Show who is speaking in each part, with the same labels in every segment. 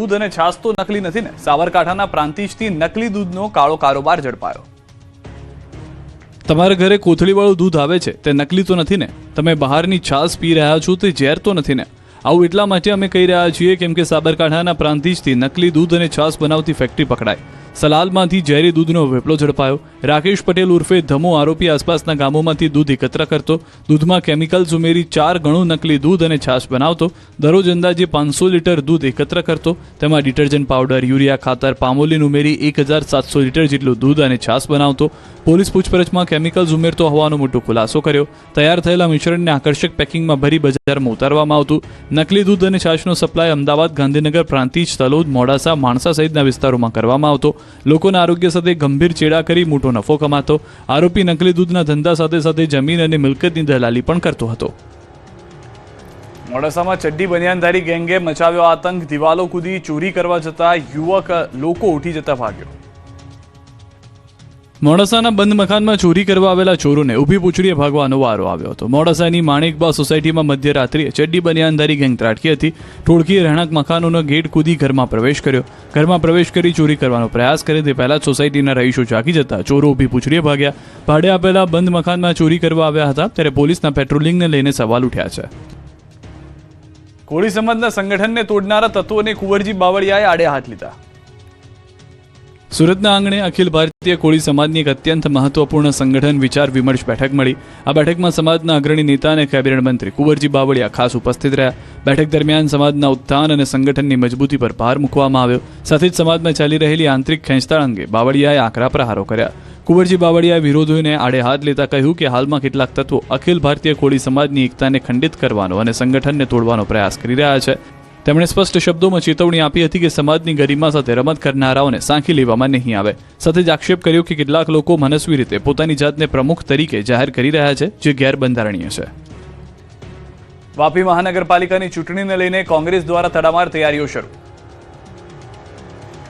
Speaker 1: દૂધ અને છાશ તો નકલી નથી ને? સાબરકાંઠાના પ્રાંતિજથી નકલી દૂધનો કાળો કારોબાર ઝડપાયો. તમારા ઘરે કોથળીવાળું દૂધ આવે છે તે નકલી તો નથી ને? તમે બહારની છાશ પી રહ્યા છો તે ઝેર તો નથી ને? આવું એટલા માટે અમે કહી રહ્યા છીએ કેમ કે સાબરકાંઠાના પ્રાંતિજથી નકલી દૂધ અને છાશ બનાવતી ફેક્ટરી પકડાઈ. સલાલમાંથી ઝેરી દૂધનો વેપલો ઝડપાયો. રાકેશ પટેલ ઉર્ફે ધમો આરોપી આસપાસના ગામોમાંથી દૂધ એકત્ર કરતો, દૂધમાં કેમિકલ્સ ઉમેરી 4 ગણું નકલી દૂધ અને છાશ બનાવતો, દરરોજ અંદાજે 500 લીટર દૂધ એકત્ર કરતો, તેમાં ડિટર્જન્ટ પાવડર, યુરિયા ખાતર, પામોલિન ઉમેરી 1700 લીટર જેટલું દૂધ અને છાશ બનાવતો. પોલીસ પૂછપરછમાં કેમિકલ્સ ઉમેરતો હોવાનો મોટો ખુલાસો કર્યો. તૈયાર થયેલા મિશ્રણને આકર્ષક પેકિંગમાં ભરી બજારમાં ઉતારવામાં આવતું. નકલી દૂધ અને છાશનો સપ્લાય અમદાવાદ, ગાંધીનગર, પ્રાંતિજ, તલોદ, મોડાસા, માણસા સહિતના વિસ્તારોમાં કરવામાં આવતો. લોકોના આરોગ્ય સાથે ગંભીર ચેડા કરી મોટો નફો કમાતો. આરોપી નકલી દૂધના ધંધા સાથે સાથે જમીન અને મિલકતની દલાલી પણ કરતો હતો. મોડાસામાં ચડ્ડી બનિયાનધારી ગેંગે મચાવ્યો આતંક. દિવાલો કૂદી ચોરી કરવા જતા યુવક લોકો ઉઠી જતા ભાગ્યો. મોડાસાના બંધ મકાનમાં ચોરી કરવા આવેલા ચોરોને ઊભી પૂંછડીએ ભાગવાનો વારો આવ્યો હતો. મોડાસાની માણેકબા સોસાયટીમાં મધ્યરાત્રિએ ચડ્ડી બનિયાનધારી ગેંગ ત્રાટકી હતી. ટોળકીએ રહેણાંક મકાનોનો ગેટ કૂદી ઘરમાં પ્રવેશ કર્યો. ઘરમાં પ્રવેશ કરી ચોરી કરવાનો પ્રયાસ કરે તે પહેલા સોસાયટીના રહીશો જાગી જતા ચોરો ઊભી પૂંછડીએ ભાગ્યા. ભાડે આપેલા બંધ મકાનમાં ચોરી કરવા આવ્યા હતા ત્યારે પોલીસના પેટ્રોલિંગને લઈને સવાલ ઉઠ્યા છે. કોળી સમાજના સંગઠનને તોડનારા તત્વોને કુંવરજી બાવળિયાએ આડે હાથ લીધા. સુરતના આંગણે અખિલ ભારતીય કોળી સમાજની એક અત્યંત મહત્વપૂર્ણ સંગઠન વિચાર વિમર્શ બેઠક મળી. આ બેઠકમાં સમાજના અગ્રણી નેતા અને કેબિનેટ મંત્રી કુંવરજી બાવળિયા ખાસ ઉપસ્થિત રહ્યા. બેઠક દરમિયાન સમાજના ઉત્થાન અને સંગઠનની મજબૂતી પર ભાર મૂકવામાં આવ્યો. સાથે જ સમાજમાં ચાલી રહેલી આંતરિક ખેંચતાણ અંગે બાવળિયાએ આકરા પ્રહારો કર્યા. કુંવરજી બાવળિયાએ વિરોધીઓને આડે હાથ લેતા કહ્યું કે હાલમાં કેટલાક તત્વો અખિલ ભારતીય કોળી સમાજની એકતાને ખંડિત કરવાનો અને સંગઠનને તોડવાનો પ્રયાસ કરી રહ્યા છે. તેમણે સ્પષ્ટ શબ્દોમાં ચેતવણી આપી હતી કે સમાજની ગરિમા સાથે રમત કરનારાઓને સાંખી લેવામાં નહીં આવે. સાથે જ આક્ષેપ કર્યો કે કેટલાક લોકો મનસ્વી રીતે પોતાની જાતને પ્રમુખ તરીકે જાહેર કરી રહ્યા છે જે ગેરબંધારણીય છે. વાપી મહાનગરપાલિકાની ચૂંટણીને લઈને કોંગ્રેસ દ્વારા તડામાર તૈયારીઓ શરૂ.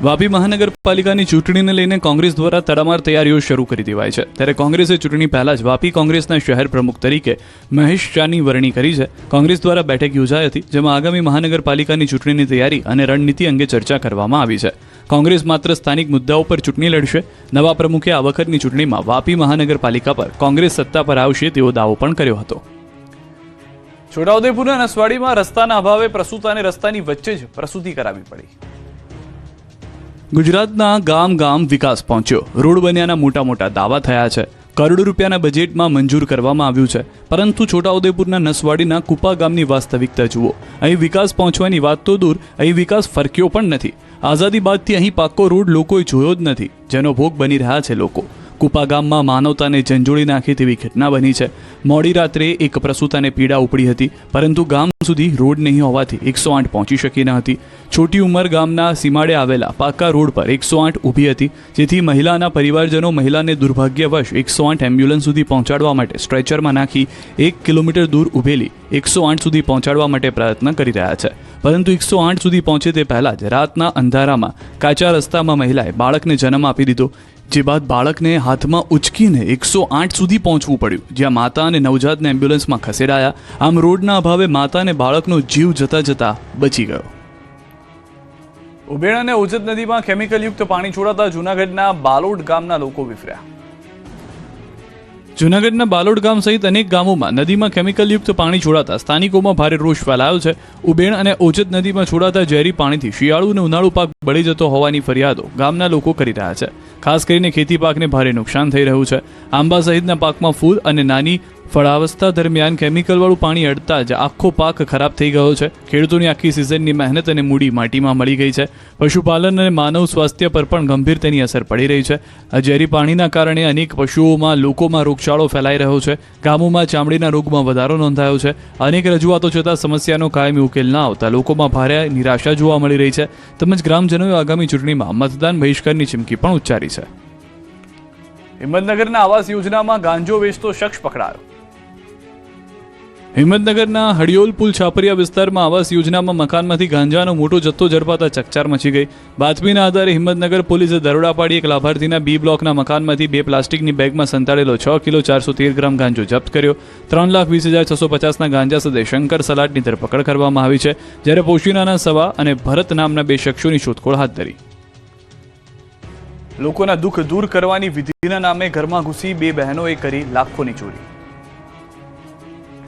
Speaker 1: વાપી મહાનગરપાલિકાની ચૂંટણીને લઈને કોંગ્રેસ દ્વારા તડામાર તૈયારીઓ શરૂ કરી દેવાઈ છે. ત્યારે કોંગ્રેસે ચૂંટણી પહેલા જ વાપી કોંગ્રેસના શહેર પ્રમુખ તરીકે મહેશ શાહની વરણી કરી છે. કોંગ્રેસ દ્વારા બેઠક યોજાઈ હતી જેમાં આગામી મહાનગરપાલિકાની ચૂંટણીની તૈયારી અને રણનીતિ અંગે ચર્ચા કરવામાં આવી છે. કોંગ્રેસ માત્ર સ્થાનિક મુદ્દાઓ પર ચૂંટણી લડશે. નવા પ્રમુખે આ વખતની ચૂંટણીમાં વાપી મહાનગરપાલિકા પર કોંગ્રેસ સત્તા પર આવશે તેવો દાવો પણ કર્યો હતો. છોટાઉદેપુરના નસવાડીમાં રસ્તાના અભાવે પ્રસૂતાને રસ્તાની વચ્ચે જ પ્રસૂતિ કરાવવી પડી. ગુજરાતના ગામ ગામ વિકાસ પહોંચ્યો. રોડ બન્યાના મોટા મોટા દાવા થયા છે. કરોડો રૂપિયાના બજેટમાં મંજૂર કરવામાં આવ્યું છે. પરંતુ છોટાઉદેપુરના નસવાડીના કુપા ગામની વાસ્તવિકતા જુઓ. અહીં વિકાસ પહોંચવાની વાત તો દૂર, અહીં વિકાસ ફરક્યો પણ નથી. આઝાદી બાદથી અહીં પાક્કો રોડ લોકોએ જોયો જ નથી, જેનો ભોગ બની રહ્યા છે લોકો. કુપા ગામમાં માનવતાને ઝંઝોળી નાખે તેવી ઘટના બની છે. મોડી રાત્રે એક પ્રસૂતાને પીડા ઉપડી હતી, પરંતુ ગામ સુધી રોડ નહીં હોવાથી 108 પહોંચી શકી ન હતી. છોટી ઉંમર ગામના સીમાડે આવેલા પાકા રોડ પર 108 ઊભી હતી, જેથી મહિલાના પરિવારજનો મહિલાને દુર્ભાગ્યવશ 108 એમ્બ્યુલન્સ સુધી પહોંચાડવા માટે સ્ટ્રેચરમાં નાખી 1 કિલોમીટર દૂર ઊભેલી 108 સુધી પહોંચાડવા માટે પ્રયત્ન કરી રહ્યા છે. પરંતુ 108 સુધી પહોંચે તે પહેલા જ રાતના અંધારામાં કાચા રસ્તામાં મહિલાએ બાળકને જન્મ આપી દીધો. જે બાદ બાળકને હાથમાં ઉચકીને 108 સુધી પહોંચવું પડ્યું, જ્યાં માતા અને નવજાતને એમ્બ્યુલન્સમાં ખસેડાયા. આમ રોડના અભાવે માતા અને બાળકનો જીવ જતા જતા બચી ગયો. ઉબેણ અને ઓજત નદીમાં કેમિકલયુક્ત પાણી છોડાતા જૂનાગઢના બાલોડ ગામના લોકો વિફર્યા. જૂનાગઢના બાલોડ ગામ સહિત અનેક ગામોમાં નદીમાં કેમિકલયુક્ત પાણી છોડાતા સ્થાનિકોમાં ભારે રોષ ફેલાયો છે. ઉબેણ અને ઓજત નદીમાં છોડાતા ઝેરી પાણીથી શિયાળુ અને ઉનાળુ પાક બળી જતો હોવાની ફરિયાદો ગામના લોકો કરી રહ્યા છે. ખાસ કરીને ખેતી પાકને ભારે નુકસાન થઈ રહ્યું છે. આંબા સહિતના પાકમાં ફૂલ અને નાની ફળાવસ્થા દરમિયાન કેમિકલવાળું પાણી અડતા જ આખો પાક ખરાબ થઈ ગયો છે. ખેડૂતોની આખી સિઝનની મહેનત અને મૂડી માટીમાં મળી ગઈ છે. પશુપાલન અને માનવ સ્વાસ્થ્ય પર પણ ગંભીર તેની અસર પડી રહી છે. આ ઝેરી પાણીના કારણે અનેક પશુઓમાં લોકોમાં રોગચાળો ફેલાઈ રહ્યો છે. ગામોમાં ચામડીના રોગમાં વધારો નોંધાયો છે. અનેક રજૂઆતો છતાં સમસ્યાનો કાયમી ઉકેલ ના આવતા લોકોમાં ભારે નિરાશા જોવા મળી રહી છે. તેમજ ગ્રામજનોએ આગામી ચૂંટણીમાં મતદાન બહિષ્કારની ચીમકી પણ ઉચ્ચારી છે. હિંમતનગરના આવાસ યોજનામાં ગાંજો વેચતો શખ્સ પકડાયો. હિંમતનગરના હડિયોલ પુલ છાપરિયા વિસ્તારમાં આવાસ યોજનામાં મકાનમાંથી ગાંજાનો મોટો જથ્થો ઝડપાતા ચકચાર મચી ગઈ. બાતમીના આધારે હિંમતનગર પોલીસે દરોડા પાડી એક લાભાર્થીના બી બ્લોકના મકાનમાંથી 2 પ્લાસ્ટિકની બેગમાં સંતાડેલો 6 કિલો 413 ગ્રામ ગાંજો જપ્ત કર્યો. 3,20,650ના ગાંજા સાથે શંકર સલાટની ધરપકડ કરવામાં આવી છે, જ્યારે પોશીનાના સવા અને ભરત નામના 2 શખ્સોની શોધખોળ હાથ ધરી. લોકોના દુઃખ દૂર કરવાની વિધિના નામે ઘરમાં ઘૂસી 2 બહેનોએ કરી લાખોની ચોરી.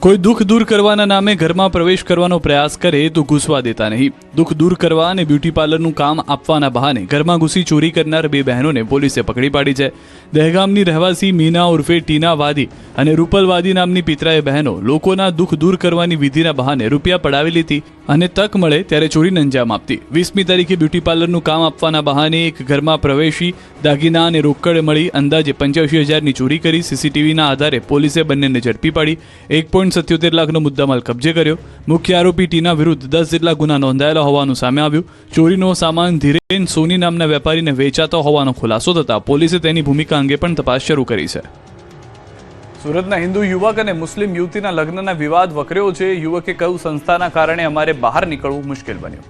Speaker 1: કોઈ દુઃખ દૂર કરવાના નામે ઘરમાં પ્રવેશ કરવાનો પ્રયાસ કરે તો ઘૂસવા દેતા નહીં. દુઃખ દૂર કરવા અને બ્યુટી પાર્લરનું કામ આપવાના બહાને ઘરમાં ઘૂસી ચોરી કરનાર 2 બહેનોને પોલીસે પકડી પાડી છે. દહેગામની રહેવાસી મીના ઉર્ફે ટીના વાદી અને રૂપલ વાદી નામની પિતરાએ બહેનો લોકોના દુઃખ દૂર કરવાની વિધિના બહાને રૂપિયા પડાવી લીધી અને તક મળે ત્યારે ચોરીને અંજામ આપતી. 20મી તારીખે બ્યુટી પાર્લરનું કામ આપવાના બહાને એક ઘરમાં પ્રવેશી દાગીના અને રોકડ મળી અંદાજે 85,000ની ચોરી કરી. સીસીટીવીના આધારે પોલીસે બંનેને ઝડપી પાડી 1.77 લાખનો મુદ્દામાલ કબજે કર્યો. મુખ્ય આરોપી ટીના વિરુદ્ધ 10 જેટલા ગુના નોંધાયેલા હોવાનું સામે આવ્યું. ચોરીનો સામાન ધીરેન સોની નામના વેપારીને વેચાતો હોવાનો ખુલાસો થતાં પોલીસે તેની ભૂમિકા અંગે પણ તપાસ શરૂ કરી છે. સુરતના હિન્દુ યુવક અને મુસ્લિમ યુવતીના લગ્નના વિવાદ વકર્યો છે. યુવકે કહ્યું, સંસ્થાના કારણે અમારે બહાર નીકળવું મુશ્કેલ બન્યું.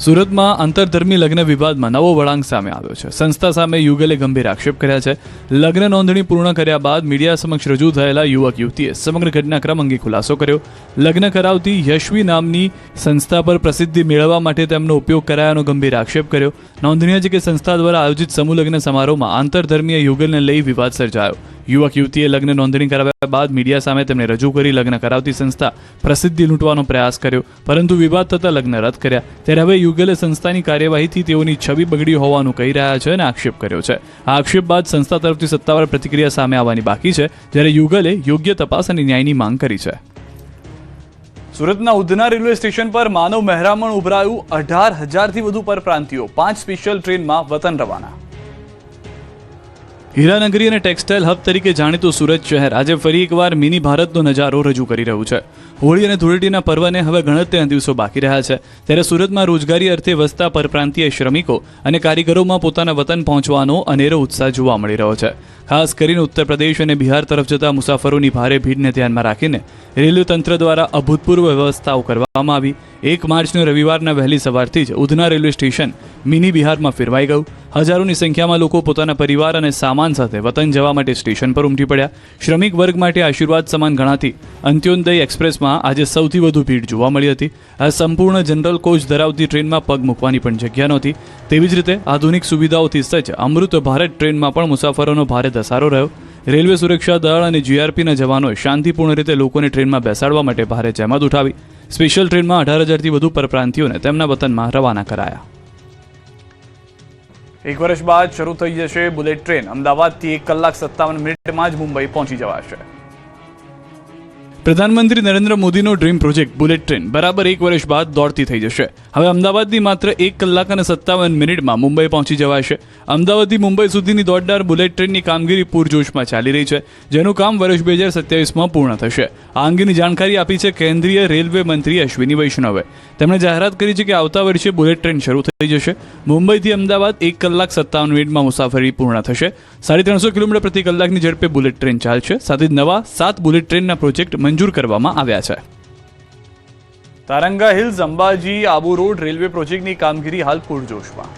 Speaker 1: સુરતમાં આંતરધર્મી લગ્ન વિવાદમાં નવો વળાંક સામે આવ્યો છે. સંસ્થા સામે યુગલે ગંભીર આક્ષેપ કર્યા છે. લગ્ન નોંધણી પૂર્ણ કર્યા બાદ મીડિયા સમક્ષ રજૂ થયેલા યુવક યુવતીએ સમગ્ર ઘટનાક્રમ અંગે ખુલાસો કર્યો. લગ્ન કરાવતી યશવી નામની સંસ્થા પર પ્રસિદ્ધિ મેળવવા માટે તેમનો ઉપયોગ કરાયાનો ગંભીર આક્ષેપ કર્યો. નોંધનીય છે કે સંસ્થા દ્વારા આયોજિત સમૂહ લગ્ન સમારોહમાં આંતરધર્મીય યુગલને લઈ વિવાદ સર્જાયો. યુવક યુવતીએ લગ્ન નોંધણી કરાવ્યા બાદ મીડિયા સામે તેમને રજૂ કરી લગ્ન કરાવતી સંસ્થા પ્રસિદ્ધિ લૂંટવાનો પ્રયાસ કર્યો, પરંતુ વિવાદ થતાં લગ્ન રદ કર્યા. ત્યારે હવે યુગલે સંસ્થાની કાર્યવાહીથી તેઓની છબી બગડી હોવાનું કહી રહ્યા છે અને આક્ષેપ કર્યો છે. આ આક્ષેપ બાદ સંસ્થા તરફથી સત્તાવાર પ્રતિક્રિયા સામે આવવાની બાકી છે, જ્યારે યુગલે યોગ્ય તપાસ અને ન્યાયની માંગ કરી છે. સુરતના ઉધના રેલવે સ્ટેશન પર માનવ મહેરામણ ઉભરાયું. 18,000થી વધુ પરપ્રાંતિયો 5 સ્પેશિયલ ટ્રેનમાં વતન રવાના. હીરાનગરી અને ટેક્સટાઇલ હબ તરીકે જાણીતું સુરત શહેર આજે ફરી એકવાર મિની ભારતનો નજારો રજૂ કરી રહ્યું છે. હોળી અને ધૂળેટીના પર્વને હવે ગણતરીના દિવસો બાકી રહ્યા છે, ત્યારે સુરતમાં રોજગારી અર્થે વસતા પરપ્રાંતીય શ્રમિકો અને કારીગરોમાં પોતાના વતન પહોંચવાનો અનેરો ઉત્સાહ જોવા મળી રહ્યો છે. ખાસ કરીને ઉત્તર પ્રદેશ અને બિહાર તરફ જતા મુસાફરોની ભારે ભીડને ધ્યાનમાં રાખીને રેલવે તંત્ર દ્વારા અભૂતપૂર્વ વ્યવસ્થાઓ કરવામાં આવી. 1 માર્ચનો રવિવારના વહેલી સવારથી જ ઉધના રેલવે સ્ટેશન મિની બિહારમાં ફેરવાઈ ગયું. હજારોની સંખ્યામાં લોકો પોતાના પરિવાર અને સામાન સાથે વતન જવા માટે સ્ટેશન પર ઉમટી પડ્યા. શ્રમિક વર્ગ માટે આશીર્વાદ સમાન ગણાતી અંત્યોદય એક્સપ્રેસમાં આજે સૌથી વધુ ભીડ જોવા મળી હતી. આ સંપૂર્ણ જનરલ કોચ ધરાવતી ટ્રેનમાં પગ મૂકવાની પણ જગ્યા નહોતી. તેવી જ રીતે આધુનિક સુવિધાઓથી સજ્જ અમૃત ભારત ટ્રેનમાં પણ મુસાફરોનો ભારે ધસારો રહ્યો. રેલવે સુરક્ષા દળ અને જીઆરપીના જવાનોએ શાંતિપૂર્ણ રીતે લોકોને ટ્રેનમાં બેસાડવા માટે ભારે જહેમત ઉઠાવી. સ્પેશિયલ ટ્રેનમાં 18,000થી વધુ પરપ્રાંતિયોને તેમના વતનમાં રવાના કરાયા. 1 વર્ષ બાદ શરૂ થઈ જશે બુલેટ ટ્રેન. અમદાવાદથી 1 કલાક 57 મિનિટમાં જ મુંબઈ પહોંચી જવાશે. પ્રધાનમંત્રી નરેન્દ્ર મોદીનો ડ્રીમ પ્રોજેક્ટ બુલેટ ટ્રેન બરાબર 1 વર્ષ બાદ દોડતી થઈ જશે. હવે અમદાવાદથી માત્ર 1 કલાક અને 57 મિનિટમાં મુંબઈ પહોંચી જવાશે. અમદાવાદથી મુંબઈ સુધીની દોડનાર બુલેટ ટ્રેનની કામગીરી પૂરજોશમાં ચાલી રહી છે, જેનું કામ વર્ષ 2027માં પૂર્ણ થશે. આ અંગેની જાણકારી આપી છે કેન્દ્રીય રેલવે મંત્રી અશ્વિની વૈષ્ણવે. તેમણે જાહેરાત કરી છે કે આવતા વર્ષે બુલેટ ટ્રેન શરૂ થઈ જશે. મુંબઈથી અમદાવાદ 1 કલાક 57 મિનિટમાં મુસાફરી પૂર્ણ થશે. 350 કિલોમીટર પ્રતિ કલાકની ઝડપે બુલેટ ટ્રેન ચાલશે. સાથે જ નવા 7 બુલેટ ટ્રેનના પ્રોજેક્ટ મંજૂર કરવામાં આવ્યા છે. Taranga hills Ambaji Abu road railway પ્રોજેક્ટની કામગીરી હાલ પૂરજોશમાં.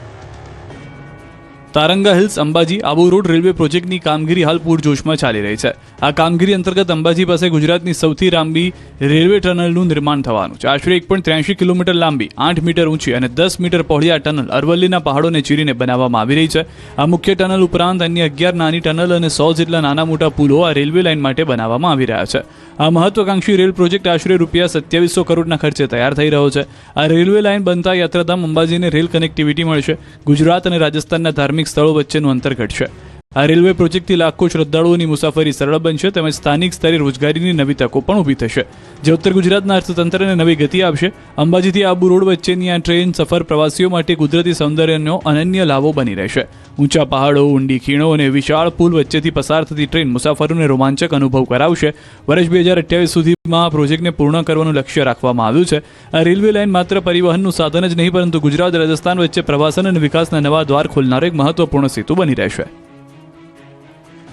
Speaker 1: Taranga hills Ambaji Abu road railway પ્રોજેક્ટની કામગીરી હાલ પૂરજોશમાં ચાલી રહી છે. આ કામગીરી અંતર્ગત અંબાજી પાસે ગુજરાતની સૌથી લાંબી રેલવે ટનલનું નિર્માણ થવાનું છે. આશરે 1.83 કિલોમીટર લાંબી, 8 મીટર ઊંચી અને 10 મીટર પહોળી આ ટનલ અરવલ્લીના પહાડોને ચીરીને બનાવવામાં આવી રહી છે. આ મુખ્ય ટનલ ઉપરાંત અન્ય 11 નાની ટનલ અને 100 જેટલા નાના મોટા પુલો આ રેલવે લાઇન માટે બનાવવામાં આવી રહ્યા છે. આ મહત્વાકાંક્ષી રેલ પ્રોજેક્ટ આશરે ₹2700 કરોડના ખર્ચે તૈયાર થઈ રહ્યો છે. આ રેલવે લાઇન બનતા યાત્રાધામ અંબાજીને રેલ કનેક્ટિવિટી મળશે. ગુજરાત અને રાજસ્થાનના ધાર્મિક સ્થળો વચ્ચેનું અંતર ઘટશે. આ રેલવે પ્રોજેક્ટથી લાખો શ્રદ્ધાળુઓની મુસાફરી સરળ બનશે, તેમજ સ્થાનિક સ્તરે રોજગારીની નવી તકો પણ ઊભી થશે, જે ઉત્તર ગુજરાતના અર્થતંત્રને નવી ગતિ આપશે. અંબાજીથી આબુ રોડ વચ્ચેની આ ટ્રેન સફર પ્રવાસીઓ માટે કુદરતી સૌંદર્યનો અનન્ય લાભો બની રહેશે. ઊંચા પહાડો, ઊંડી ખીણો અને વિશાળ પુલ વચ્ચેથી પસાર થતી ટ્રેન મુસાફરોને રોમાંચક અનુભવ કરાવશે. વર્ષ 2028 સુધીમાં આ પ્રોજેક્ટને પૂર્ણ કરવાનું લક્ષ્ય રાખવામાં આવ્યું છે. આ રેલવે લાઇન માત્ર પરિવહનનું સાધન જ નહીં, પરંતુ ગુજરાત રાજસ્થાન વચ્ચે પ્રવાસન અને વિકાસના નવા દ્વાર ખોલનારો એક મહત્વપૂર્ણ સેતુ બની રહેશે.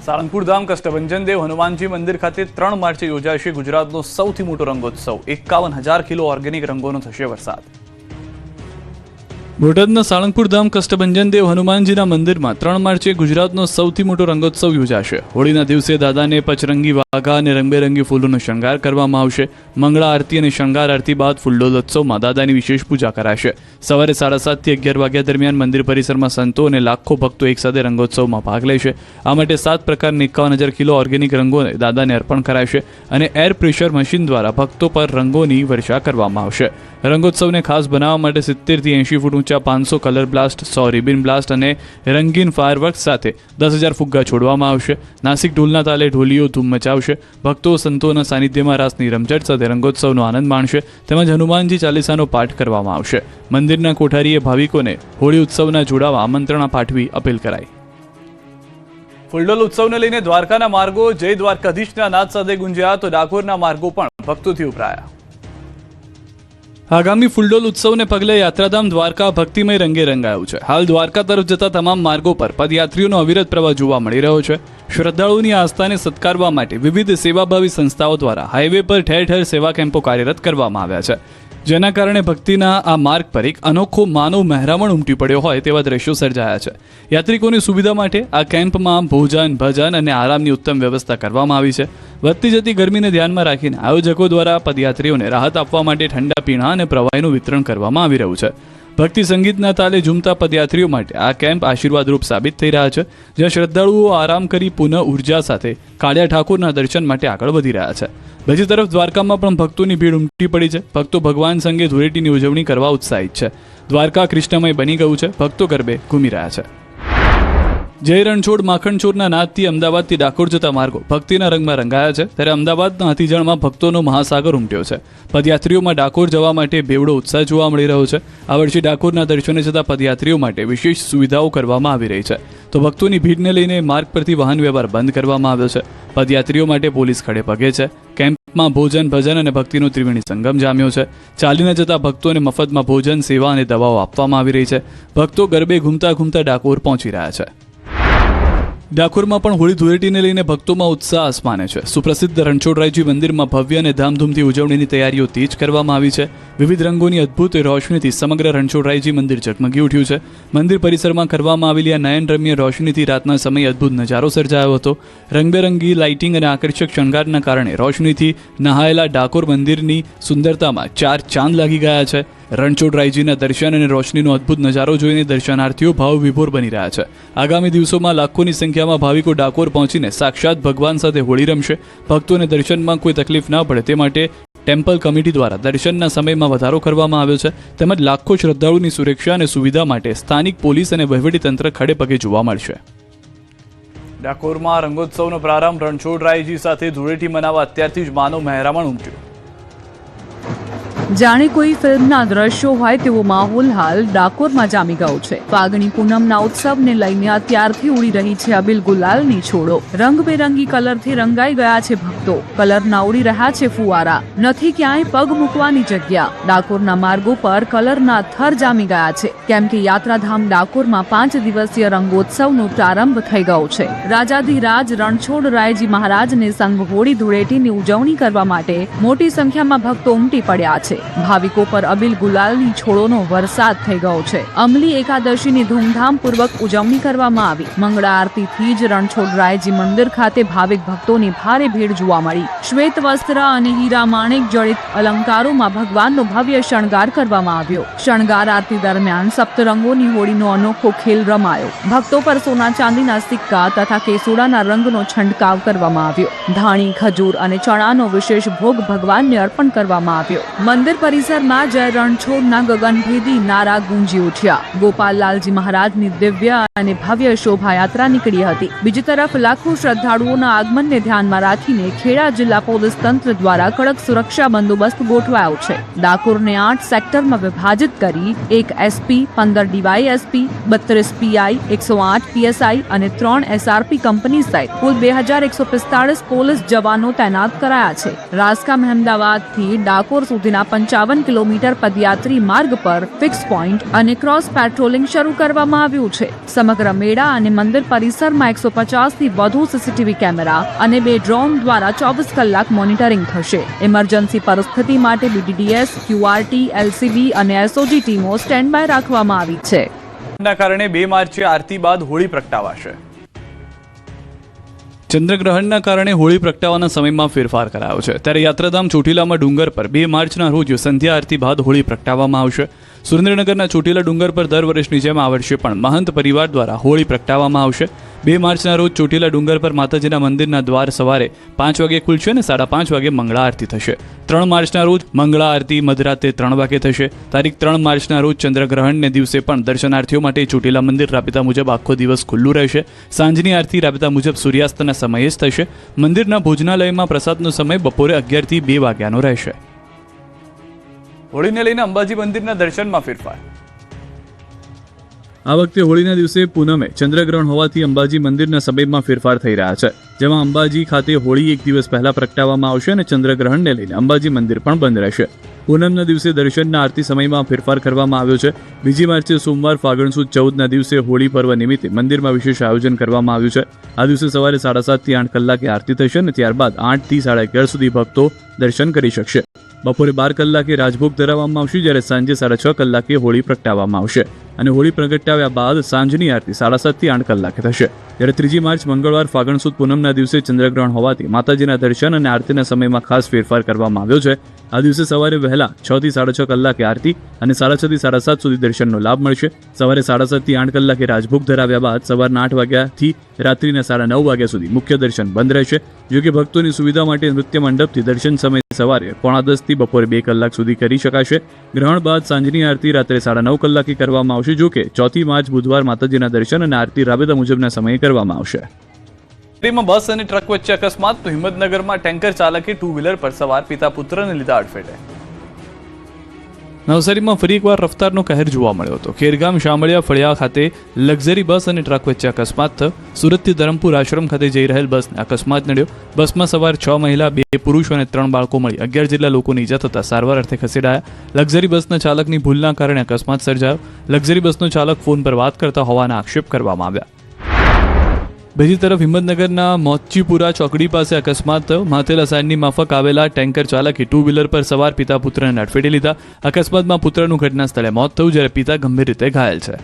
Speaker 1: સાળંગપુર ધામ કષ્ટભંજન દેવ હનુમાનજી મંદિર ખાતે 3 માર્ચે યોજાશે ગુજરાતનો સૌથી મોટો રંગોત્સવ. 51,000 કિલો ઓર્ગેનિક રંગોનો થશે વરસાદ. બોટાદના સાળંગપુર ધામ કષ્ટભંજન દેવ હનુમાનજીના મંદિરમાં 3 માર્ચે ગુજરાતનો સૌથી મોટો રંગોત્સવ યોજાશે. હોળીના દિવસે દાદાને પચરંગી વાઘા અને રંગબેરંગી ફૂલોનો શણગાર કરવામાં આવશે. મંગળા આરતી અને શણગાર આરતી બાદ ફૂલોત્સવમાં દાદાની વિશેષ પૂજા કરાશે. સવારે 7:30 થી 11 વાગ્યા દરમિયાન મંદિર પરિસરમાં સંતો અને લાખો ભક્તો એકસાથે રંગોત્સવમાં ભાગ લેશે. આ માટે 7 પ્રકારના 51,000 કિલો ઓર્ગેનિક રંગોને દાદાને અર્પણ કરાશે અને એર પ્રેશર મશીન દ્વારા ભક્તો પર રંગોની વર્ષા કરવામાં આવશે. રંગોત્સવને ખાસ બનાવવા માટે 70 થી 80 ફૂટ ઊંચા 500 કલર બ્લાસ્ટ, 100 રિબિન બ્લાસ્ટ અને રંગીન ફાયરવર્ક્સ સાથે 10,000 ફુગ્ગા છોડવામાં આવશે. નાસિક ઢોલના તાલે ઢોલીઓ ધૂમ મચાવશે. ભક્તો સંતોના સાનિધ્યમાં રાસની રમઝટ સાથે રંગોત્સવનો આનંદ માણશે. તેમજ હનુમાનજી ચાલીસાનો પાઠ કરવામાં આવશે. મંદિરના કોઠારીએ ભાવિકોને હોળી ઉત્સવના જોડાવા આમંત્રણ પાઠવી અપીલ કરાઈ. ફૂલડોલ ઉત્સવને લઈને દ્વારકાના માર્ગો જય દ્વારકાધીશના નાદ સાથે ગુંજ્યા તો ડાકોરના માર્ગો પણ ભક્તોથી ઉભરાયા. આગામી ફૂલડોલ ઉત્સવને પગલે યાત્રાધામ દ્વારકા ભક્તિમય રંગે રંગાયું છે. હાલ દ્વારકા તરફ જતા તમામ માર્ગો પર પદયાત્રીઓનો અવિરત પ્રવાહ જોવા મળી રહ્યો છે. શ્રદ્ધાળુઓની આસ્થાને સત્કારવા માટે વિવિધ સેવાભાવી સંસ્થાઓ દ્વારા હાઈવે પર ઠેર ઠેર સેવા કેમ્પો કાર્યરત કરવામાં આવ્યા છે. જેના કારણે ભક્તિના આ માર્ગ પર એક અનોખો માનવ મહેરામણ ઉમટી પડ્યો હોય તેવા દ્રશ્યો સર્જાયા છે. યાત્રિકોની સુવિધા માટે આ કેમ્પમાં ભોજન, ભજન અને આરામની ઉત્તમ વ્યવસ્થા કરવામાં આવી છે. વધતી જતી ગરમીને ધ્યાનમાં રાખીને આયોજકો દ્વારા પદયાત્રીઓને રાહત આપવા માટે ઠંડા પીણા અને પ્રવાહીનું વિતરણ કરવામાં આવી રહ્યું છે. ભક્તિ સંગીતના તાલે ઝૂમતા પદયાત્રીઓ માટે આ કેમ્પ આશીર્વાદરૂપ સાબિત થઈ રહ્યા છે. જ્યાં શ્રદ્ધાળુઓ આરામ કરી પુનઃ ઉર્જા સાથે કાળિયા ઠાકોરના દર્શન માટે આગળ વધી રહ્યા છે. બીજી તરફ દ્વારકામાં પણ ભક્તોની ભીડ ઉમટી પડી છે. ભક્તો ભગવાન સંગે ધૂળેટીની ઉજવણી કરવા ઉત્સાહિત છે. દ્વારકા કૃષ્ણમય બની ગયું છે. ભક્તો ગરબે ઘૂમી રહ્યા છે. જય રણછોડ માખણચોરના નાદથી અમદાવાદથી ડાકોર જતા માર્ગો ભક્તિના રંગમાં રંગાયા છે. ત્યારે અમદાવાદના હાથીજણમાં ભક્તોનો મહાસાગર ઉમટ્યો છે. પદયાત્રીઓમાં ડાકોર જવા માટે બેવડો ઉત્સાહ જોવા મળી રહ્યો છે. આ વર્ષે ડાકોરના દર્શને જતા પદયાત્રીઓ માટે વિશેષ સુવિધાઓ કરવામાં આવી રહી છે. તો ભક્તોની ભીડને લઈને માર્ગ પરથી વાહન વ્યવહાર બંધ કરવામાં આવ્યો છે. પદયાત્રીઓ માટે પોલીસ ખડે પગે છે. કેમ્પમાં ભોજન, ભજન અને ભક્તિનો ત્રિવેણી સંગમ જામ્યો છે. ચાલીને જતા ભક્તોને મફતમાં ભોજન, સેવા અને દવાઓ આપવામાં આવી રહી છે. ભક્તો ગરબે ઘૂમતા ઘૂમતા ડાકોર પહોંચી રહ્યા છે. ડાકોરમાં પણ હોળી ધૂળેટીને લઈને ભક્તોમાં ઉત્સાહ આસમાને છે. સુપ્રસિદ્ધ રણછોડરાયજી મંદિરમાં ભવ્ય અને ધામધૂમથી ઉજવણીની તૈયારીઓ તેજ કરવામાં આવી છે. વિવિધ રંગોની અદ્ભુત રોશનીથી સમગ્ર રણછોડરાયજી મંદિર ઝગમગી ઉઠ્યું છે. મંદિર પરિસરમાં કરવામાં આવેલી આ નયનરમ્ય રોશનીથી રાતના સમયે અદ્ભુત નજારો સર્જાયો હતો. રંગબેરંગી લાઇટિંગ અને આકર્ષક શણગારના કારણે રોશનીથી નહાયેલા ડાકોર મંદિરની સુંદરતામાં 4 ચાંદ લાગી ગયા છે. રણછોડરાયજીના દર્શન અને રોશનીનો અદ્ભુત નજારો જોઈને દર્શનાર્થીઓ ભાવવિભોર બની રહ્યા છે. આગામી દિવસોમાં લાખોની સંખ્યામાં ભાવિકો ડાકોર પહોંચીને સાક્ષાત ભગવાન સાથે હોળી રમશે. ભક્તોને દર્શનમાં કોઈ તકલીફ ન પડે તે માટે ટેમ્પલ કમિટી દ્વારા દર્શનના સમયમાં વધારો કરવામાં આવ્યો છે. તેમજ લાખો શ્રદ્ધાળુની સુરક્ષા અને સુવિધા માટે સ્થાનિક પોલીસ અને વહીવટીતંત્ર ખડે પગે જોવા મળશે. ડાકોરમાં રંગોત્સવનો પ્રારંભ રણછોડરાયજી સાથે ધૂળેટી મનાવવા અત્યારથી જ માનવ મહેરામણ ઉમટ્યું.
Speaker 2: જાણે કોઈ ફિલ્મના દ્રશ્યો હોય તેવો માહોલ હાલ ડાકોરમાં જામી ગયો છે. ફાગણી પૂનમના ઉત્સવને લઈને અત્યારથી ઉડી રહી છે અબીલ ગુલાલની છોડો. રંગબેરંગી કલરથી રંગાઈ ગયા છે ભક્તો. કલરના ઉડી રહ્યા છે ફુવારા. નથી ક્યાંય પગ મૂકવાની જગ્યા. ડાકોરના માર્ગો પર કલરના થર જામી ગયા છે. કેમ કે યાત્રાધામ ડાકોરમાં 5 દિવસીય રંગોત્સવનો પ્રારંભ થઈ ગયો છે. રાજાધિરાજ રણછોડરાયજી મહારાજને સંગ હોળી ધૂળેટીની ઉજવણી કરવા માટે મોટી સંખ્યામાં ભક્તો ઉમટી પડ્યા છે. ભાવિકો પર અબીલ ગુલાલની છોડોનો વરસાદ થઈ ગયો છે. અમલી એકાદશીની ધૂમધામપૂર્વક ઉજવણી કરવામાં આવી. મંગળા આરતીથી જ રણછોડરાયજી મંદિર ખાતે ભાવિક ભક્તોની ભારે ભીડ જોવા મળી. શ્વેત વસ્ત્ર અને હીરા માણેક જડિત અલંકારોમાં ભગવાનનો ભવ્ય શણગાર કરવામાં આવ્યો. શણગાર આરતી દરમિયાન સપ્તરંગોની હોળીનો અનોખો ખેલ રમાયો. ભક્તો પર સોના ચાંદીના સિક્કા તથા કેસુડાના રંગનો છંટકાવ કરવામાં આવ્યો. ધાણી, ખજૂર અને ચણાનો વિશેષ ભોગ ભગવાનને અર્પણ કરવામાં આવ્યો. મંદિર પરિસરમાં જય રણછોડના ગગનભેદી નારા ગુંજી ઉઠ્યા. ગોપાલલાલજી મહારાજની દિવ્ય અને ભવ્ય શોભાયાત્રા નીકળી હતી. બીજી તરફ લાખો શ્રદ્ધાળુઓના આગમનને ધ્યાનમાં રાખીને ખેડા જિલ્લા પોલીસ તંત્ર દ્વારા કડક સુરક્ષા બંદોબસ્ત ગોઠવાયો છે. ડાકોરને 8 સેક્ટરમાં વિભાજિત કરી 1 એસપી, 15 ડીવાયએસપી, 32 પીઆઈ, 108 પીએસઆઈ અને 3 એસઆરપી કંપની સહિત કુલ 2145 પોલીસ જવાનો તૈનાત કરાયા છે. રાજકામ અમદાવાદથી ડાકોર સુધીના 55 કિલોમીટર પદયાત્રી માર્ગ પર ફિક્સ પોઈન્ટ અને ક્રોસ પેટ્રોલિંગ શરૂ કરવામાં આવ્યું છે. સમગ્ર મેળા અને મંદિર પરિસરમાં 150 થી વધુ સીસીટીવી કેમેરા અને 2 ડ્રોન દ્વારા 24 કલાક મોનિટરિંગ થશે. ઇમરજન્સી પરિસ્થિતિ માટે BDDS, QRT, LCB અને SOG ટીમો સ્ટેન્ડ બાય રાખવામાં આવી છે.
Speaker 1: ના કારણે 2 માર્ચે આરતી બાદ હોળી પ્રગટાવાશે. ચંદ્રગ્રહણના કારણે હોળી પ્રગટાવવાના સમયમાં ફેરફાર કરાયો છે. ત્યારે યાત્રાધામ ચોટીલામાં ડુંગર પર 2 માર્ચના રોજ સંધ્યા આરતી બાદ હોળી પ્રગટાવવામાં આવશે. સુરેન્દ્રનગરના ચોટીલા ડુંગર પર દર વર્ષની જેમ આ વર્ષે પણ મહંત પરિવાર દ્વારા હોળી પ્રગટાવવામાં આવશે. 2 માર્ચના રોજ ચોટીલા ડુંગર પર માતાજીના મંદિરના દ્વાર સવારે 5 વાગે ખુલશે અને 5:30 વાગે મંગળા આરતી થશે. 3 માર્ચના રોજ મંગળા આરતી મધરાતે 3 વાગે થશે. તારીખ 3 માર્ચના રોજ ચંદ્રગ્રહણને દિવસે પણ દર્શનાર્થીઓ માટે ચોટીલા મંદિર રાબેતા મુજબ આખો દિવસ ખુલ્લું રહેશે. સાંજની આરતી રાબેતા મુજબ સૂર્યાસ્તના સમયે જ થશે. મંદિરના ભોજનાલયમાં પ્રસાદનો સમય બપોરે 11 થી 2 વાગ્યાનો રહેશે. હોળીને લઈને અંબાજી મંદિરના દર્શનમાં ફેરફાર. આ વખતે હોળીના દિવસે પૂનમે ચંદ્રગ્રહણ હોવાથી અંબાજી મંદિરના સમયમાં ફેરફાર થઈ રહ્યા છે. જેમાં અંબાજી ખાતે હોળી 1 દિવસ પહેલા પ્રગટાવવામાં આવશે અને ચંદ્રગ્રહણને લઈને અંબાજી મંદિર પણ બંધ રહેશે. પૂનમના દિવસે દર્શનના આરતી સમયમાં ફેરફાર કરવામાં આવ્યો છે. 2 માર્ચે સોમવાર ફાગણ સુદ 14ના દિવસે હોળી પર્વ નિમિત્તે મંદિરમાં વિશેષ આયોજન કરવામાં આવ્યું છે. આ દિવસે સવારે 7:30 થી 8 કલાકે આરતી થશે અને ત્યારબાદ 8 થી 11:30 સુધી ભક્તો દર્શન કરી શકશે. બપોરે 12 કલાકે રાજભોગ ધરાવવામાં આવશે, જ્યારે સાંજે 6:30 કલાકે હોળી પ્રગટાવવામાં આવશે અને હોળી પ્રગટાવ્યા બાદ સાંજની આરતી 7:30 થી 8 કલાકે થશે. જ્યારે 3 માર્ચ મંગળવાર ફાગણ સુદ પૂનમના દિવસે ચંદ્રગ્રહણ હોવાથી માતાજીના દર્શન અને આરતીના સમયમાં ખાસ ફેરફાર કરવામાં આવ્યો છે. આ દિવસે સવારે વહેલા 6 થી 6:30 કલાકે આરતી અને 6:30 થી 7:30 સુધી દર્શનનો લાભ મળશે. સવારે 7:30 થી 8 કલાકે રાજભોગ ધરાવ્યા બાદ સવારના 8 વાગ્યાથી રાત્રિના 9:30 વાગ્યા સુધી મુખ્ય દર્શન બંધ રહેશે. જો કે ભક્તોની સુવિધા માટે નૃત્ય મંડપથી દર્શન સમય સવારે 9:45 થી બપોરે 2 કલાક સુધી કરી શકાશે. ગ્રહણ બાદ સાંજની આરતી રાત્રે 9:30 કલાકે કરવામાં આવશે. જો કે 4 માર્ચ બુધવાર માતાજીના દર્શન અને આરતી રાબેતા મુજબના સમયે કરવામાં આવશે. બસ અને ટ્રક વચ્ચે અકસ્માત. તો હિંમતનગરમાં ટેન્કર ચાલકે 2 વ્હીલર પર સવાર પિતા પુત્રને લીધા અડફેટે. નવસારીમાં ફરી એકવાર રફતારનો કહેર જોવા મળ્યો હતો. ખેરગામ શામળિયા ફળિયા ખાતે લક્ઝરી બસ અને ટ્રક વચ્ચે અકસ્માત થયો. સુરતથી ધરમપુર આશ્રમ ખાતે જઈ રહેલ બસને અકસ્માત નડ્યો. બસમાં સવાર 6 મહિલા, 2 પુરુષો અને 3 બાળકો મળી 11 જેટલા લોકોને ઈજા થતા સારવાર અર્થે ખસેડાયા. લક્ઝરી બસના ચાલકની ભૂલના કારણે અકસ્માત સર્જાયો. લક્ઝરી બસનો ચાલક ફોન પર વાત કરતા હોવાના આક્ષેપ કરવામાં આવ્યા. બીજી તરફ હિંમતનગરના મોચીપુરા ચોકડી પાસે અકસ્માત થયો. માથેલા સાઈડની માફક આવેલા ટેન્કર ચાલકે 2 વ્હીલર પર સવાર પિતા પુત્રને અડફેટે લીધા. અકસ્માતમાં પુત્રનું ઘટના સ્થળે મોત થયું, જ્યારે પિતા ગંભીર રીતે ઘાયલ છે.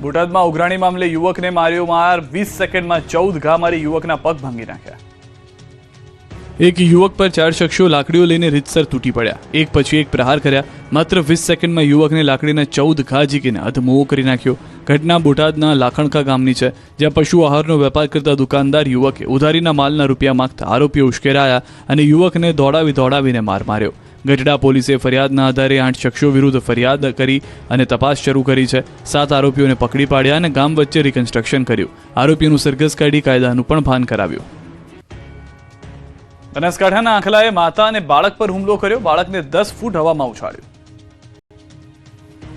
Speaker 1: બોટાદમાં ઉઘરાણી મામલે યુવકને માર્યો માર. 20 સેકન્ડમાં 14 ઘા મારી યુવકના પગ ભાંગી નાખ્યા. એક યુવક પર 4 શખ્સો લાકડીઓ લઈને રીતસર તૂટી પડ્યા. એક પછી એક પ્રહાર કર્યા. માત્ર 20 સેકન્ડમાં યુવકને લાકડીના 14 ઘા ઝીકીને અધમોવો કરી નાખ્યો. ઘટના બોટાદના લાખણકા ગામની છે, જ્યાં પશુ આહારનો વેપાર કરતા દુકાનદાર યુવકે ઉધારીના માલના રૂપિયા માંગતા આરોપીઓ ઉશ્કેરાયા અને યુવકને દોડાવીને માર માર્યો. ગઢડા પોલીસે ફરિયાદના આધારે 8 શખ્સો વિરુદ્ધ ફરિયાદ કરી અને તપાસ શરૂ કરી છે. 7 આરોપીઓને પકડી પાડ્યા અને ગામ વચ્ચે રિકન્સ્ટ્રક્શન કર્યું. આરોપીઓનું સરઘસ કાઢી કાયદાનું પણ ભાન કરાવ્યું. બનાસકાંઠાના આંખલાએ માતા અને બાળક પર હુમલો કર્યો. બાળકને 10 ફૂટ હવામાં ઉછાળ્યું.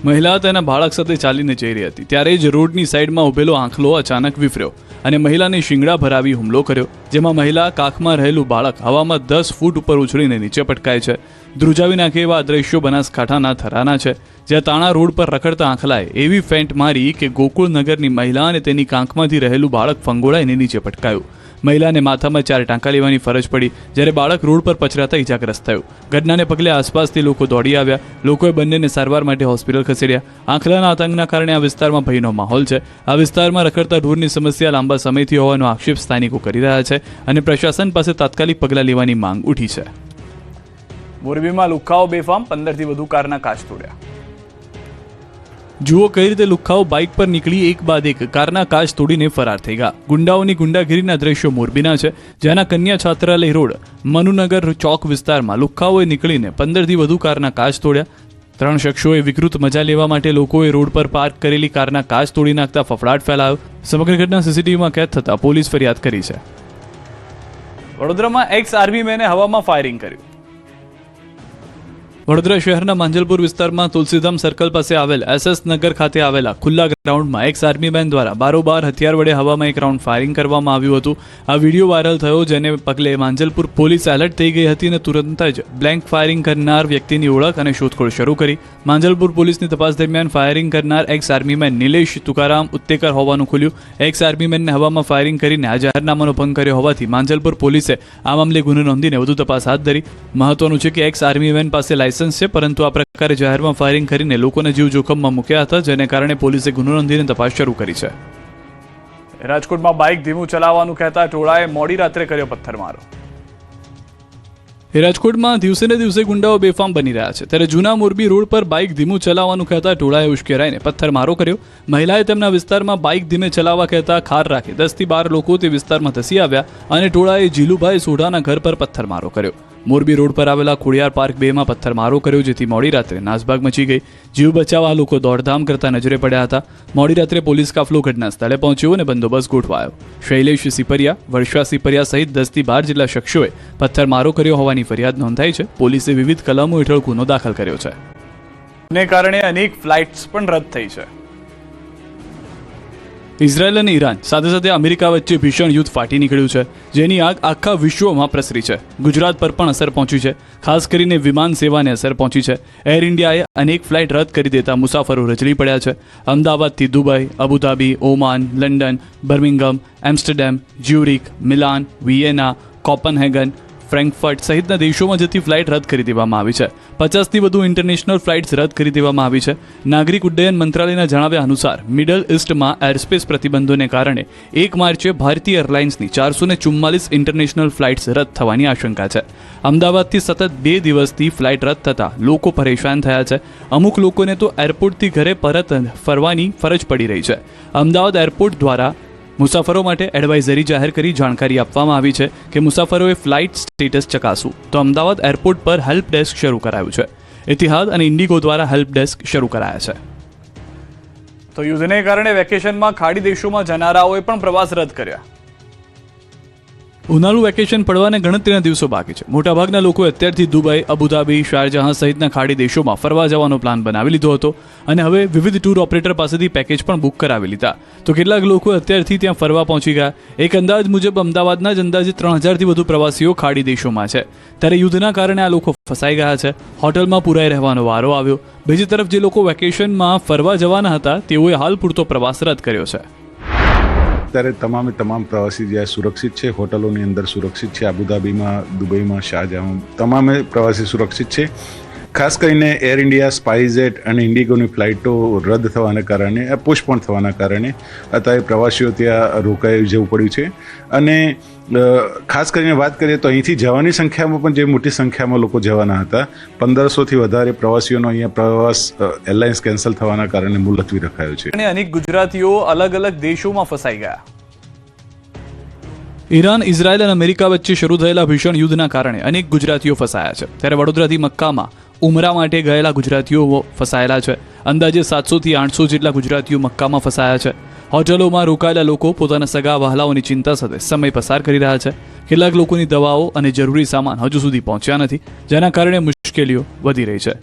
Speaker 1: મહિલા તેના બાળક સાથે ચાલીને જઈ રહી હતી, ત્યારે જ રોડની સાઈડમાં ઉભેલો આંખલો અચાનક વિફર્યો અને મહિલાને શિંગડા ભરાવી હુમલો કર્યો, જેમાં મહિલા કાખમાં રહેલું બાળક હવામાં 10 ફૂટ ઉપર ઉછળીને નીચે પટકાય છે. ધ્રુજાવી નાખે એવા દ્રશ્યો બનાસકાંઠાના થરાના છે, જ્યાં તાણા રોડ પર રખડતા આંખલાએ એવી ફેન્ટ મારી કે ગોકુળનગરની મહિલા અને તેની કાંખમાંથી રહેલું બાળક ફંગોળાઈને નીચે પટકાયું. મહિલાને માથામાં 4 ટાંકા લેવાની ફરજ પડી, જ્યારે બાળક રોડ પર પછડાતા ઇજાગ્રસ્ત થયું. ઘટનાને પગલે આસપાસથી લોકો દોડી આવ્યા. લોકોએ બંનેને સારવાર માટે હોસ્પિટલ ખસેડ્યા. આંખલાના આતંકના કારણે આ વિસ્તારમાં ભયનો માહોલ છે. આ વિસ્તારમાં રખડતા ઢોરની સમસ્યા લાંબા સમયથી હોવાનો આક્ષેપ સ્થાનિકો કરી રહ્યા છે અને પ્રશાસન પાસે તાત્કાલિક પગલાં લેવાની માંગ ઉઠી છે. મોરબીમાં લુખ્ખાઓ બેફામ, 15થી વધુ કારના કાચ તોડ્યા. જુઓ કઈ રીતે લુખ્ખાઓ બાઇક પર નીકળી એક બાદ એક કારના કાચ તોડીને ફરાર થઈ ગયા. ગુંડાઓની ગુંડાગીરીના દ્રશ્યો મોરબીના છે, જેના કન્યા છાત્રાલય રોડ મનુનગર ચોક વિસ્તારમાં લુખ્ખાઓએ નીકળીને 15થી વધુ કારના કાચ તોડ્યા. 3 શખ્સોએ વિકૃત મજા લેવા માટે લોકોએ રોડ પર પાર્ક કરેલી કારના કાચ તોડી નાખતા ફફડાટ ફેલાયો. સમગ્ર ઘટના સીસીટીવીમાં કેદ થતા પોલીસ ફરિયાદ કરી છે. વડોદરામાં એક્સ આર્મી મેને હવામાં ફાયરિંગ કર્યું. વડોદરા શહેરના માંજલપુર વિસ્તારમાં તુલસીધામ સર્કલ પાસે આવેલ SS નગર ખાતે આવેલા ખુલ્લા ગ્રાઉન્ડમાં એક્સ આર્મીમેન દ્વારા બારોબાર હથિયાર વડે હવામાં એક રાઉન્ડ ફાયરિંગ કરવામાં આવ્યું હતું. આ વિડીયો વાયરલ થયો, જેને પગલે માંજલપુર પોલીસ એલર્ટ થઈ ગઈ હતી અને તુરંત જ બ્લેન્ક ફાયરિંગ કરનાર વ્યક્તિની ઓળખ અને શોધખોળ શરૂ કરી. માંજલપુર પોલીસની તપાસ દરમિયાન ફાયરિંગ કરનાર એક્સ આર્મીમેન નિલેશ તુકારામ ઉત્તેકર હોવાનું ખુલ્યું. એક્સ આર્મીમેનને હવામાં ફાયરિંગ કરીને આ જાહેરનામાનો ભંગ કર્યો હોવાથી માંજલપુર પોલીસે આ મામલે ગુનો નોંધીને વધુ તપાસ હાથ ધરી. મહત્વનું છે કે એક્સ આર્મીમેન પાસે લાયસન્સ છે, પરંતુ આ પ્રકારે જાહેરમાં ફાયરિંગ કરીને લોકોને જીવ જોખમમાં મૂક્યા હતા, જેને કારણે પોલીસે ગુનો નોંધીને તપાસ શરૂ કરી છે. રાજકોટમાં બાઇક ધીમું ચલાવવાનું કહેતા ટોળાએ મોડી રાત્રે કર્યો પથ્થરમારો. રાજકોટમાં દિવસે ને દિવસે ગુંડાઓ બેફામ બની રહ્યા છે, ત્યારે જૂના મોરબી રોડ પર બાઇક ધીમું ચલાવવાનું કહેતા ટોળાએ ઉશ્કેરાઈને પથ્થરમારો કર્યો. મહિલાએ તેમના વિસ્તારમાં બાઇક ધીમે ચલાવવા કહેતા ખાર રાખી 10 થી 12 લોકો તે વિસ્તારમાં ધસી આવ્યા અને ટોળાએ જીલુભાઈ સોઢાના ઘર પર પથ્થરમારો કર્યો. મોરબી રોડ પર આવેલા ખોડિયાર પાર્ક 2 માં પથ્થરમારો કર્યો, જેથી મોડી રાત્રે નાસભાગ મચી ગઈ. જીવ બચાવવા લોકો દોડધામ કરતા નજરે પડ્યા હતા. મોડી રાત્રે પોલીસ કાફલો ઘટના સ્થળે પહોંચ્યો અને બંદોબસ્ત ગોઠવાયો. શૈલેષ સિપરિયા, વર્ષા સિપરિયા સહિત 10 થી 12 જેટલા શખ્સોએ પથ્થરમારો કર્યો હોવાની ફરિયાદ નોંધાઈ છે. પોલીસે વિવિધ કલમો હેઠળ ગુનો દાખલ કર્યો છે. ને કારણે અનેક ફ્લાઇટ્સ પણ રદ થઈ છે. ઇઝરાયલ અને ઈરાન સાથે સાથે અમેરિકા વચ્ચે ભીષણ યુદ્ધ ફાટી નીકળ્યું છે, જેની આગ આખા વિશ્વમાં પ્રસરી છે. ગુજરાત પર પણ અસર પહોંચી છે. ખાસ કરીને વિમાન સેવાને અસર પહોંચી છે. એર ઇન્ડિયાએ અનેક ફ્લાઇટ રદ કરી દેતા મુસાફરો રજળી પડ્યા છે. અમદાવાદથી Dubai, Abu Dhabi, Oman, London, Birmingham, Amsterdam, Zurich, Milan, Vienna, Copenhagen, Frankfurt સહિતના દેશોમાં જતી ફ્લાઇટ રદ કરી દેવામાં આવી છે. 50થી વધુ ઇન્ટરનેશનલ ફ્લાઇટ્સ રદ કરી દેવામાં આવી છે. નાગરિક ઉડ્ડયન મંત્રાલયના જણાવ્યા અનુસાર મિડલ ઇસ્ટમાં એરસ્પેસ પ્રતિબંધોને કારણે 1 માર્ચે ભારતીય એરલાઇન્સની 444 ઇન્ટરનેશનલ ફ્લાઇટ્સ રદ થવાની આશંકા છે. અમદાવાદથી સતત 2 દિવસથી ફ્લાઇટ રદ થતાં લોકો પરેશાન થયા છે. અમુક લોકોને તો એરપોર્ટથી ઘરે પરત ફરવાની ફરજ પડી રહી છે. અમદાવાદ એરપોર્ટ દ્વારા મુસાફરો માટે એડવાઇઝરી જાહેર કરી જાણકારી આપવામાં આવી છે કે મુસાફરોએ ફ્લાઇટ સ્ટેટસ ચકાસવું. તો અમદાવાદ એરપોર્ટ પર હેલ્પ ડેસ્ક શરૂ કરાયું છે. ઇતિહાદ અને ઇન્ડિગો દ્વારા હેલ્પ ડેસ્ક શરૂ કરાયા છે. તો યુદ્ધને કારણે વેકેશનમાં ખાડી દેશોમાં જનારાઓએ પણ પ્રવાસ રદ કર્યા. ઉનાળુ વેકેશન પડવાને ગણતરીના દિવસો બાકી છે. મોટાભાગના લોકોએ અત્યારથી દુબઈ, અબુધાબી, શારજહાં સહિતના ખાડી દેશોમાં ફરવા જવાનો પ્લાન બનાવી લીધો હતો અને હવે વિવિધ ટૂર ઓપરેટર પાસેથી પેકેજ પણ બુક કરાવી લીધા. તો કેટલાક લોકો અત્યારથી ત્યાં ફરવા પહોંચી ગયા. એક અંદાજ મુજબ અમદાવાદના જ અંદાજે 3000થી વધુ પ્રવાસીઓ ખાડી દેશોમાં છે. ત્યારે યુદ્ધના કારણે આ લોકો ફસાઈ ગયા છે. હોટલમાં પુરાઈ રહેવાનો વારો આવ્યો. બીજી તરફ જે લોકો વેકેશનમાં ફરવા જવાના હતા તેઓએ હાલ પૂરતો પ્રવાસ રદ કર્યો છે.
Speaker 3: અત્યારે તમામ પ્રવાસી જ્યાં સુરક્ષિત છે, હોટલોની અંદર સુરક્ષિત છે. અબુધાબીમાં, દુબઈમાં, શારજાહમાં તમામે પ્રવાસી સુરક્ષિત છે. ખાસ કરીને એર ઇન્ડિયા, સ્પાઇસજેટ અને ઇન્ડિગોની ફ્લાઇટો રદ થવાના કારણે, પોસ્ટપોન થવાના કારણે અત્યારે પ્રવાસીઓ ત્યાં રોકાઈ જવું પડ્યું છે. અને ખાસ કરીને વાત કરીએ તો અહીંથી જવાની સંખ્યામાં પણ જે મોટી સંખ્યામાં લોકો જવાના હતા, 1500થી વધારે પ્રવાસીઓનો અહીંયા પ્રવાસ એરલાઇન્સ કેન્સલ થવાના કારણે મુલતવી રખાયો છે.
Speaker 1: અને અનેક ગુજરાતીઓ અલગ અલગ દેશોમાં ફસાઈ ગયા. ઈરાન, ઇઝરાયલ અને અમેરિકા વચ્ચે શરૂ થયેલા ભીષણ યુદ્ધના કારણે અનેક ગુજરાતીઓ ફસાયા છે. ત્યારે વડોદરાથી મક્કામાં ઉમરા માટે ગયેલા ગુજરાતીઓ ફસાયેલા છે. અંદાજે 700થી 800 જેટલા ગુજરાતીઓ મક્કામાં ફસાયા છે. હોટલોમાં રોકાયેલા લોકો પોતાના સગા વહાલાઓની ચિંતા સાથે સમય પસાર કરી રહ્યા છે. કેટલાક લોકોની દવાઓ અને જરૂરી સામાન હજુ સુધી પહોંચ્યા નથી, જેના કારણે મુશ્કેલીઓ વધી રહી છે.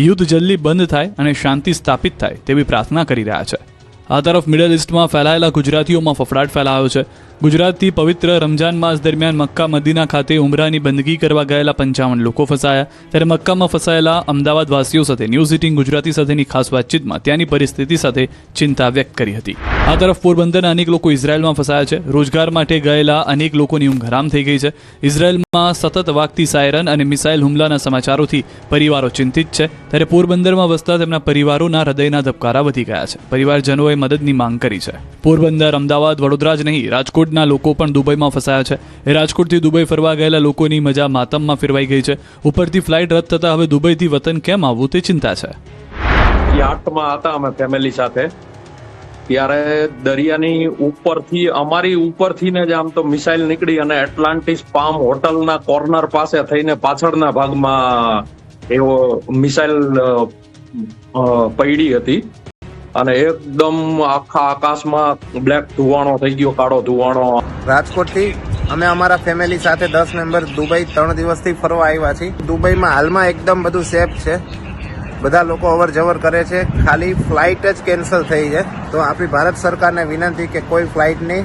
Speaker 1: યુદ્ધ જલ્દી બંધ થાય અને શાંતિ સ્થાપિત થાય તેવી પ્રાર્થના કરી રહ્યા છે. આ તરફ મિડલ ઇસ્ટમાં ફેલાયેલા ગુજરાતીઓમાં ફફડાટ ફેલાયો છે. ગુજરાતથી પવિત્ર રમજાન માસ દરમિયાન મક્કા મદીના ખાતે ઉમરાની બંદગી કરવા ગયેલા 55 લોકો ફસાયા. ત્યારે મક્કામાં ફસાયેલા અમદાવાદ વાસીઓ સાથે ન્યૂઝ 18 ગુજરાતી સાથેની ખાસ વાતચીતમાં ત્યાંની પરિસ્થિતિ સાથે ચિંતા વ્યક્ત કરી હતી. આ તરફ પોરબંદરના અનેક લોકો ઇઝરાયલમાં ફસાયા છે. રોજગાર માટે ગયેલા અનેક લોકોની ઊંઘ હરામ થઈ ગઈ છે. ઇઝરાયલમાં સતત વાગતી સાયરન અને મિસાઇલ હુમલાના સમાચારોથી પરિવારો ચિંતિત છે. ત્યારે પોરબંદરમાં વસતા તેમના પરિવારોના હૃદયના ધબકારા વધી ગયા છે. પરિવારજનોએ મદદની માંગ કરી છે. પોરબંદર, અમદાવાદ, વડોદરા જ નહીં, રાજકોટના લોકો પણ દુબઈમાં ફસાયા છે. રાજકોટથી દુબઈ ફરવા ગયેલા લોકોની મજા માતમમાં ફેરવાઈ ગઈ છે. ઉપરથી ફ્લાઇટ રદ થતા હવે દુબઈથી વતન કેમ આવવું તે ચિંતા છે.
Speaker 4: યાર્ડમાં હતા અમે ફેમિલી સાથે, ત્યારે દરિયાની ઉપરથી, અમારી ઉપરથી ને જ આમ તો મિસાઇલ નીકળી અને એટલાન્ટિસ પામ હોટલના કોર્નર પાસે થઈને પાછળના ભાગમાં એવો મિસાઇલ પડી હતી અને એકદમ આખા આકાશમાં બ્લેક ધુવાણો થઈ ગયો, કાળો ધુવાણો.
Speaker 5: રાજકોટથી અમે અમારા ફેમિલી સાથે 10 મેમ્બર દુબઈ 3 દિવસથી ફરવા આવ્યા છીએ. દુબઈમાં હાલમાં એકદમ બધું સેફ છે, બધા લોકો અવર જવર કરે છે, ખાલી ફ્લાઇટ જ કેન્સલ થઈ છે. તો આપણી ભારત સરકારને વિનંતી કે કોઈ ફ્લાઇટની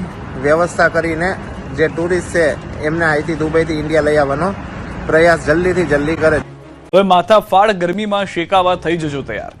Speaker 5: વ્યવસ્થા કરીને જે ટુરિસ્ટ છે એમને અહીંથી દુબઈથી ઇન્ડિયા લઈ આવવાનો પ્રયાસ જલ્દીથી જલ્દી કરે.
Speaker 1: હવે માથા ફાડ ગરમીમાં શેકાવા થઈ જજો તૈયાર.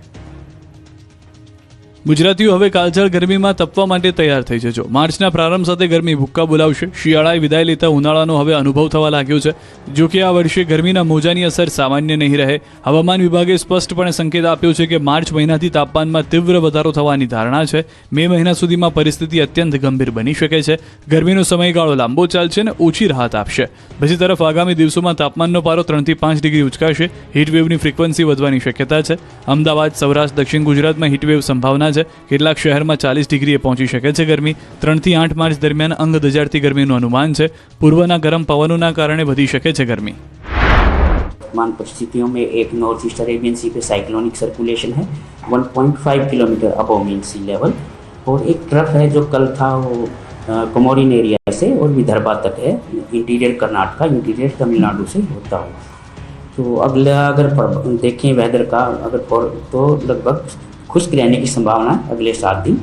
Speaker 1: ગુજરાતીઓ હવે કાળઝાળ ગરમીમાં તપવા માટે તૈયાર થઈ જજો. માર્ચના પ્રારંભ સાથે ગરમી ભૂક્કા બોલાવશે. શિયાળાએ વિદાય લેતા ઉનાળાનો હવે અનુભવ થવા લાગ્યો છે. જો કે આ વર્ષે ગરમીના મોજાની અસર સામાન્ય નહીં રહે. હવામાન વિભાગે સ્પષ્ટપણે સંકેત આપ્યો છે કે માર્ચ મહિનાથી તાપમાનમાં તીવ્ર વધારો થવાની ધારણા છે. મે મહિના સુધીમાં પરિસ્થિતિ અત્યંત ગંભીર બની શકે છે. ગરમીનો સમયગાળો લાંબો ચાલશે અને ઓછી રાહત આપશે. બીજી તરફ આગામી દિવસોમાં તાપમાનનો પારો 3 થી 5 ડિગ્રી ઉચકાશે. હીટવેવની ફ્રીક્વન્સી વધવાની શક્યતા છે. અમદાવાદ, સૌરાષ્ટ્ર, દક્ષિણ ગુજરાતમાં હીટવેવ સંભાવના છે. કેટલાક શહેરમાં 40 ડિગ્રીએ પહોંચી શકે છે ગરમી. 3 થી 8 માર્ચ દરમિયાન અંગ દજાડતી ગરમીનું અનુમાન છે. પૂર્વના ગરમ પવનોના કારણે વધી શકે છે ગરમી.
Speaker 6: वर्तमान परिस्थितियों में एक नॉर्थ ईस्ट अरेबियन सी पे साइक्लोनिक सर्कुलेशन है 1.5 किलोमीटर अबव मीन सी लेवल, और एक ट्रफ है जो कल था वो कोमोरिन एरिया से और विदर्भा तक है, इंटीरियर कर्नाटका, इंटीरियर तमिलनाडु से होता हुआ. तो अगला अगर देखें वेदर का तो लगभग खुश्क रहने की संभावना है अगले 7 दिन.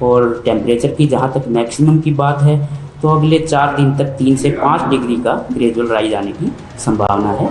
Speaker 6: और टेम्परेचर की जहाँ तक मैक्सिमम की बात है तो अगले 4 दिन तक 3 से 5 डिग्री का ग्रेजुअल राइज आने की संभावना है.